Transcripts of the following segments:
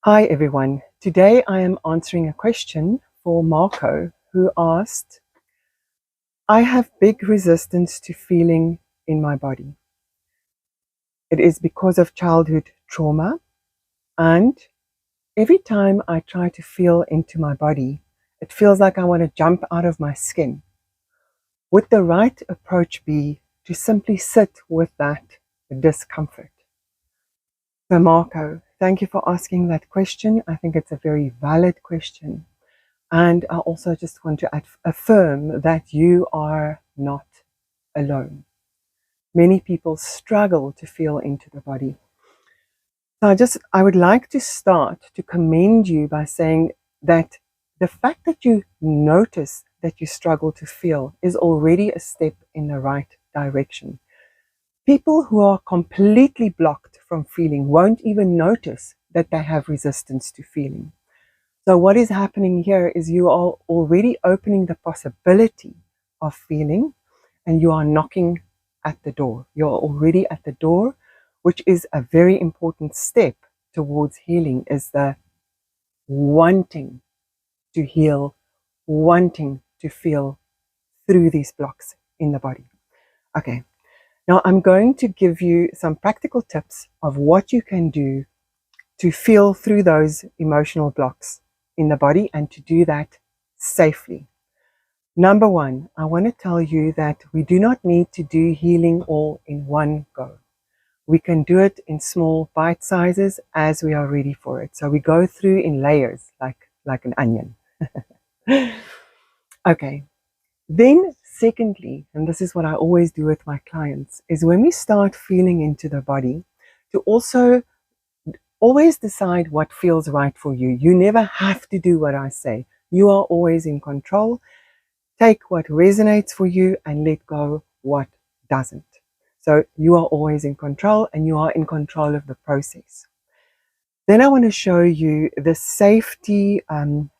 Hi everyone. Today I am answering a question for Marco who asked, I have big resistance to feeling in my body. It is because of childhood trauma, and every time I try to feel into my body, it feels like I want to jump out of my skin. Would the right approach be to simply sit with that discomfort? So Marco, thank you for asking that question. I think it's a very valid question. And I also just want to affirm that you are not alone. Many people struggle to feel into the body. So I would like to start to commend you by saying that the fact that you notice that you struggle to feel is already a step in the right direction. People who are completely blocked from feeling won't even notice that they have resistance to feeling. So what is happening here is you are already opening the possibility of feeling, and you are knocking at the door. You're already at the door, which is a very important step towards healing, is the wanting to heal, wanting to feel through these blocks in the body. Okay, now I'm going to give you some practical tips of what you can do to feel through those emotional blocks in the body and to do that safely. Number one, I want to tell you that we do not need to do healing all in one go. We can do it in small bite sizes as we are ready for it. So we go through in layers like an onion. Okay. Then secondly, and this is what I always do with my clients, is when we start feeling into the body, to also always decide what feels right for you. You never have to do what I say. You are always in control. Take what resonates for you and let go what doesn't. So you are always in control, and you are in control of the process. Then I want to show you the safety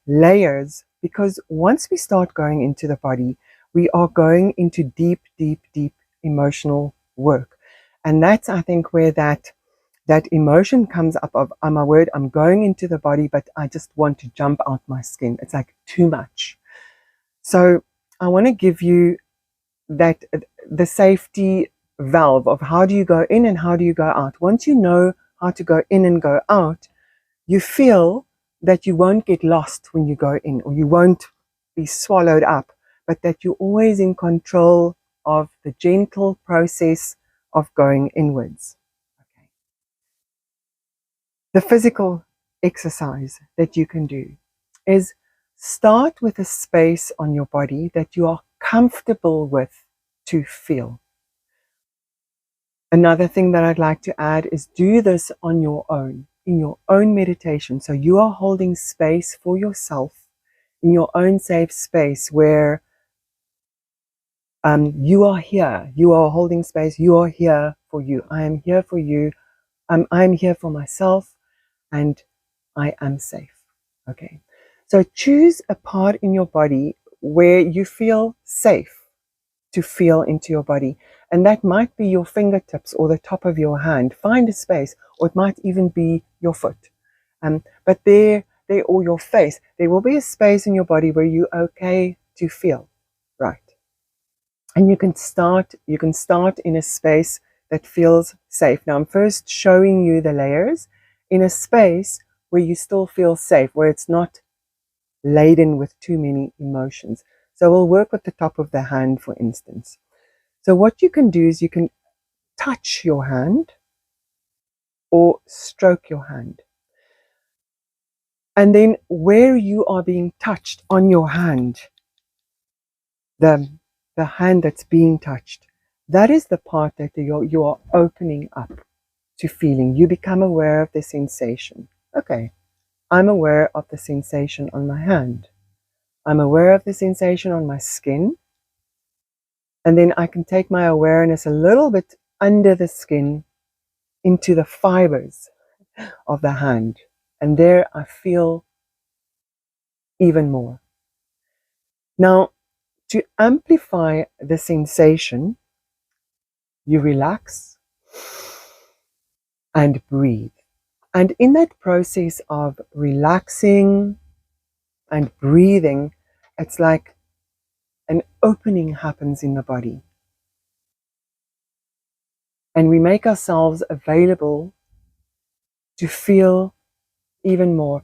layers, because once we start going into the body, we are going into deep, deep, deep emotional work. And that's, I think, where that emotion comes up of, I'm a word, I'm going into the body, but I just want to jump out my skin. It's like too much. So I want to give you that the safety valve of how do you go in and how do you go out. Once you know how to go in and go out, you feel that you won't get lost when you go in, or you won't be swallowed up, but that you're always in control of the gentle process of going inwards. Okay. The physical exercise that you can do is start with a space on your body that you are comfortable with to feel. Another thing that I'd like to add is do this on your own, in your own meditation. So you are holding space for yourself in your own safe space where you are here. You are holding space. You are here for you. I am here for you. I'm here for myself, and I am safe. Okay. So choose a part in your body where you feel safe to feel into your body. And that might be your fingertips or the top of your hand. Find a space, or it might even be your foot. But there, or your face, there will be a space in your body where you're okay to feel, right? And you can start in a space that feels safe. Now I'm first showing you the layers in a space where you still feel safe, where it's not laden with too many emotions. So we'll work with the top of the hand, for instance. So what you can do is you can touch your hand or stroke your hand. And then where you are being touched on your hand, the hand that's being touched, that is the part that you are opening up to feeling. You become aware of the sensation. Okay, I'm aware of the sensation on my hand. I'm aware of the sensation on my skin. And then I can take my awareness a little bit under the skin into the fibers of the hand. And there I feel even more. Now, to amplify the sensation, you relax and breathe. And in that process of relaxing and breathing, it's like an opening happens in the body. And we make ourselves available to feel even more.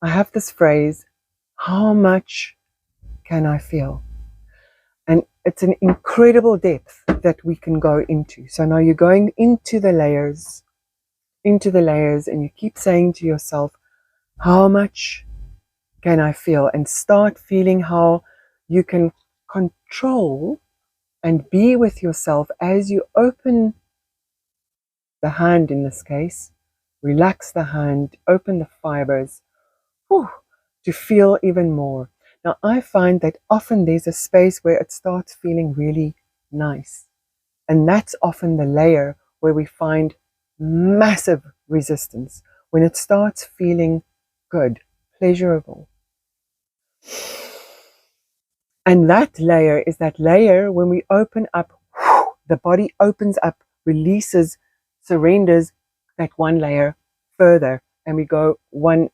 I have this phrase, how much can I feel? And it's an incredible depth that we can go into. So now you're going into the layers, and you keep saying to yourself, how much can I feel? And start feeling how you can control and be with yourself as you open the hand in this case, relax the hand, open the fibers, whew, to feel even more. Now, I find that often there's a space where it starts feeling really nice. And that's often the layer where we find massive resistance, when it starts feeling good, pleasurable. And that layer is that layer when we open up, the body opens up, releases, surrenders that one layer further, and we go one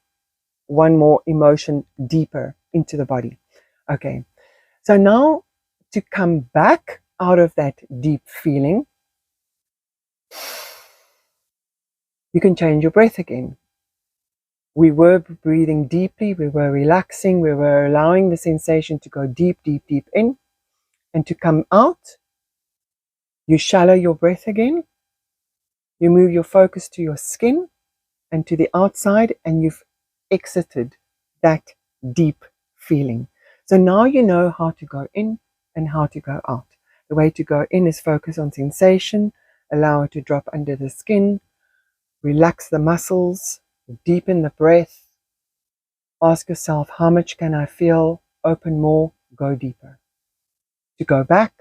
more emotion deeper into the body. Okay, so now to come back out of that deep feeling, you can change your breath again. We were breathing deeply, we were relaxing, we were allowing the sensation to go deep, deep, deep in, and to come out, you shallow your breath again, you move your focus to your skin and to the outside, and you've exited that deep feeling. So now you know how to go in and how to go out. The way to go in is focus on sensation, allow it to drop under the skin, relax the muscles, deepen the breath, ask yourself, how much can I feel? Open more, go deeper. To go back,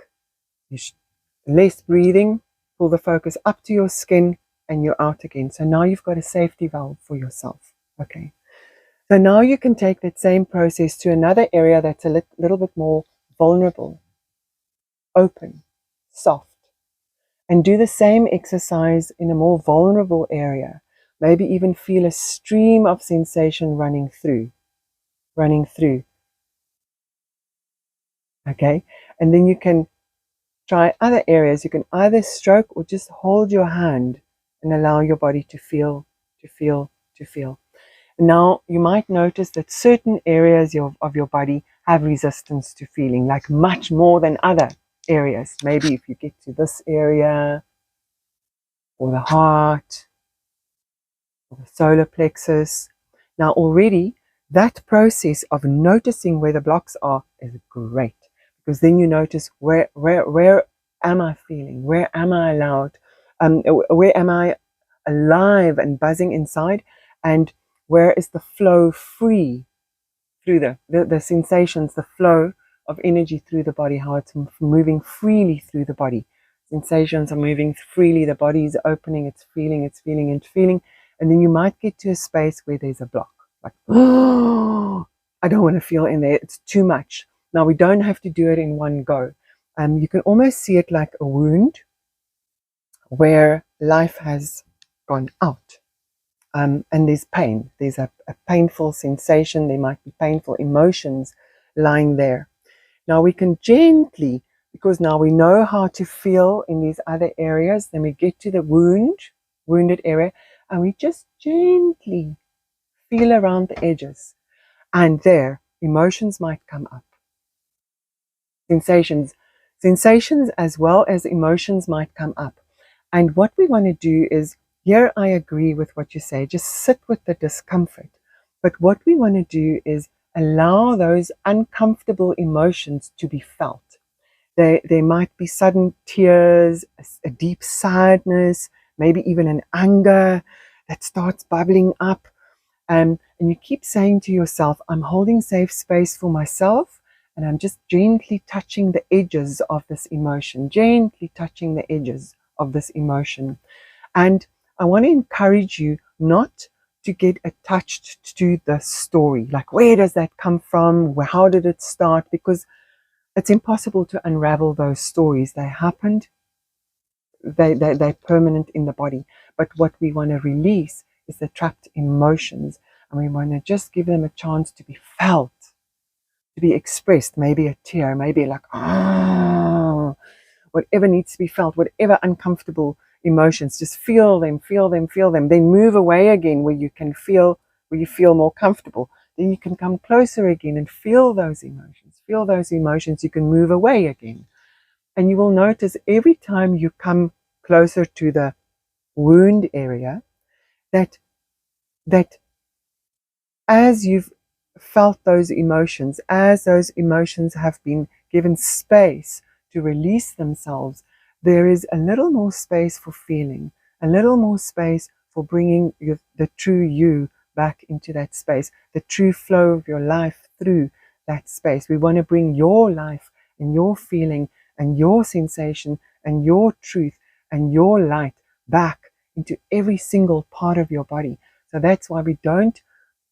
less breathing, pull the focus up to your skin, and you're out again. So now you've got a safety valve for yourself. Okay. So now you can take that same process to another area that's a little bit more vulnerable, open, soft, and do the same exercise in a more vulnerable area. Maybe even feel a stream of sensation running through. Okay. And then you can try other areas. You can either stroke or just hold your hand and allow your body to feel, to feel, to feel. Now, you might notice that certain areas of your body have resistance to feeling, like much more than other areas. Maybe if you get to this area, or the heart, or the solar plexus. Now, already, that process of noticing where the blocks are is great, because then you notice where am I feeling? Where am I allowed? Where am I alive and buzzing inside? And where is the flow free through the sensations, the flow of energy through the body, how it's moving freely through the body. Sensations are moving freely, the body is opening, it's feeling, it's feeling, it's feeling. And then you might get to a space where there's a block. Like, oh, I don't want to feel in there. It's too much. Now, we don't have to do it in one go. You can almost see it like a wound where life has gone out. And there's pain. There's a painful sensation. There might be painful emotions lying there. Now we can gently, because now we know how to feel in these other areas, then we get to the wounded area, and we just gently feel around the edges. And there, emotions might come up. Sensations as well as emotions might come up. And what we want to do is, here I agree with what you say, just sit with the discomfort. But what we want to do is allow those uncomfortable emotions to be felt. There might be sudden tears, a deep sadness, maybe even an anger that starts bubbling up. And you keep saying to yourself, I'm holding safe space for myself, and I'm just gently touching the edges of this emotion, gently touching the edges of this emotion. And I want to encourage you not to get attached to the story. Like, where does that come from? How did it start? Because it's impossible to unravel those stories. They happened. They're permanent in the body. But what we want to release is the trapped emotions, and we want to just give them a chance to be felt, to be expressed. Maybe a tear, maybe like, ah, whatever needs to be felt, whatever uncomfortable emotions, just feel them, feel them, feel them. Then move away again where you can feel, where you feel more comfortable. Then you can come closer again and feel those emotions. Feel those emotions, you can move away again. And you will notice every time you come closer to the wound area, that as you've felt those emotions, as those emotions have been given space to release themselves, there is a little more space for feeling, a little more space for bringing the true you back into that space, the true flow of your life through that space. We want to bring your life and your feeling and your sensation and your truth and your light back into every single part of your body. So that's why we don't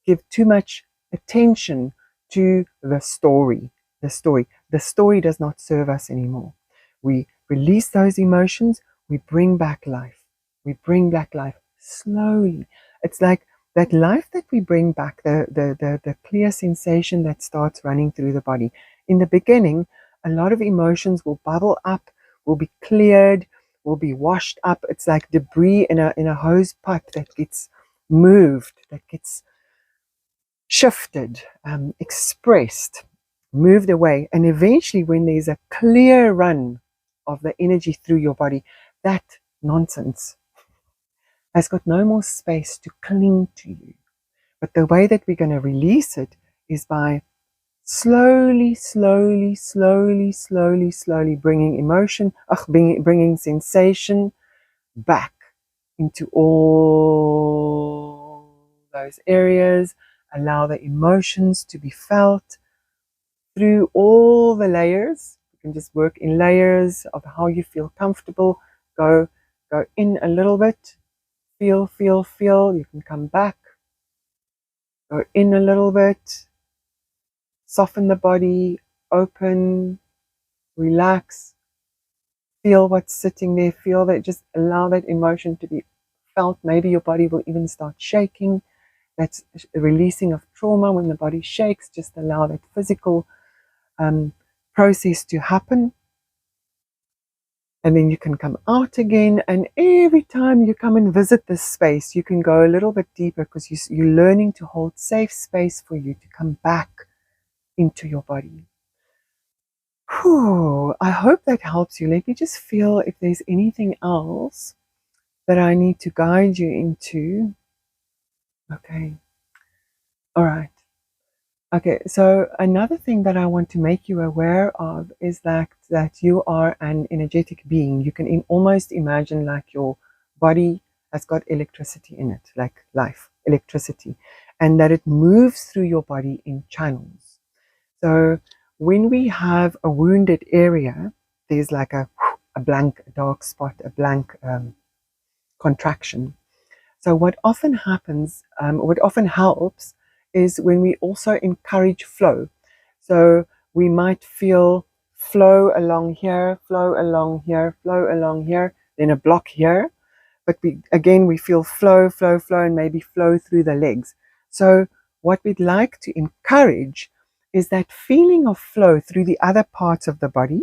give too much attention to the story. The story does not serve us anymore. We release those emotions, we bring back life. We bring back life slowly. It's like that life that we bring back, the clear sensation that starts running through the body. In the beginning, a lot of emotions will bubble up, will be cleared, will be washed up. It's like debris in a hose pipe that gets moved, that gets shifted, expressed, moved away. And eventually, when there's a clear run of the energy through your body, that nonsense has got no more space to cling to you. But the way that we're going to release it is by slowly, slowly, slowly, slowly, slowly bringing emotion, bringing sensation back into all those areas. Allow the emotions to be felt through all the layers. You can just work in layers of how you feel comfortable. Go in a little bit. Feel, feel, feel. You can come back. Go in a little bit. Soften the body. Open. Relax. Feel what's sitting there. Feel that. Just allow that emotion to be felt. Maybe your body will even start shaking. That's a releasing of trauma. When the body shakes, just allow that physical process to happen. And then you can come out again. And every time you come and visit this space, you can go a little bit deeper because you're learning to hold safe space for you to come back into your body. Whew, I hope that helps you. Let me just feel if there's anything else that I need to guide you into. Okay. All right. Okay, so another thing that I want to make you aware of is that you are an energetic being. You can almost imagine like your body has got electricity in it, like life, electricity, and that it moves through your body in channels. So when we have a wounded area, there's like a blank dark spot, a blank contraction. So what often happens, what often helps is when we also encourage flow. So we might feel flow along here, flow along here, flow along here, then a block here. But we feel flow, flow, flow, and maybe flow through the legs. So what we'd like to encourage is that feeling of flow through the other parts of the body.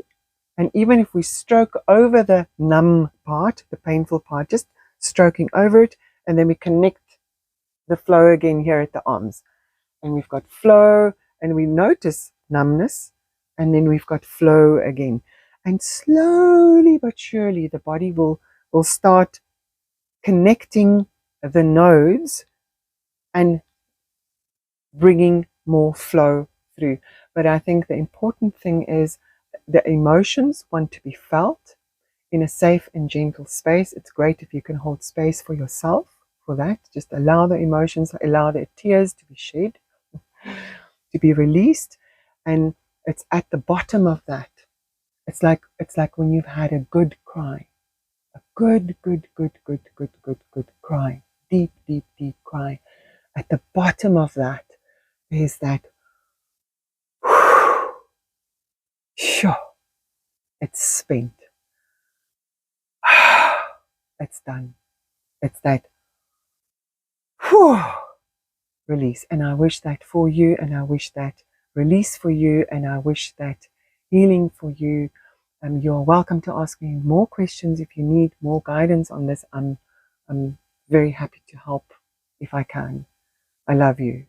And even if we stroke over the numb part, the painful part, just stroking over it, and then we connect the flow again here at the arms. And we've got flow, and we notice numbness, and then we've got flow again. And slowly but surely, the body will start connecting the nodes and bringing more flow through. But I think the important thing is the emotions want to be felt in a safe and gentle space. It's great if you can hold space for yourself for that. Just allow the emotions, allow the tears to be shed, to be released. And it's at the bottom of that. It's like when you've had a good cry. A good cry. Deep, deep, deep cry. At the bottom of that is that sure, it's spent. It's done. It's that Whew, release. And I wish that for you, and I wish that release for you, and I wish that healing for you. You're welcome to ask me more questions if you need more guidance on this. I'm very happy to help if I can. I love you.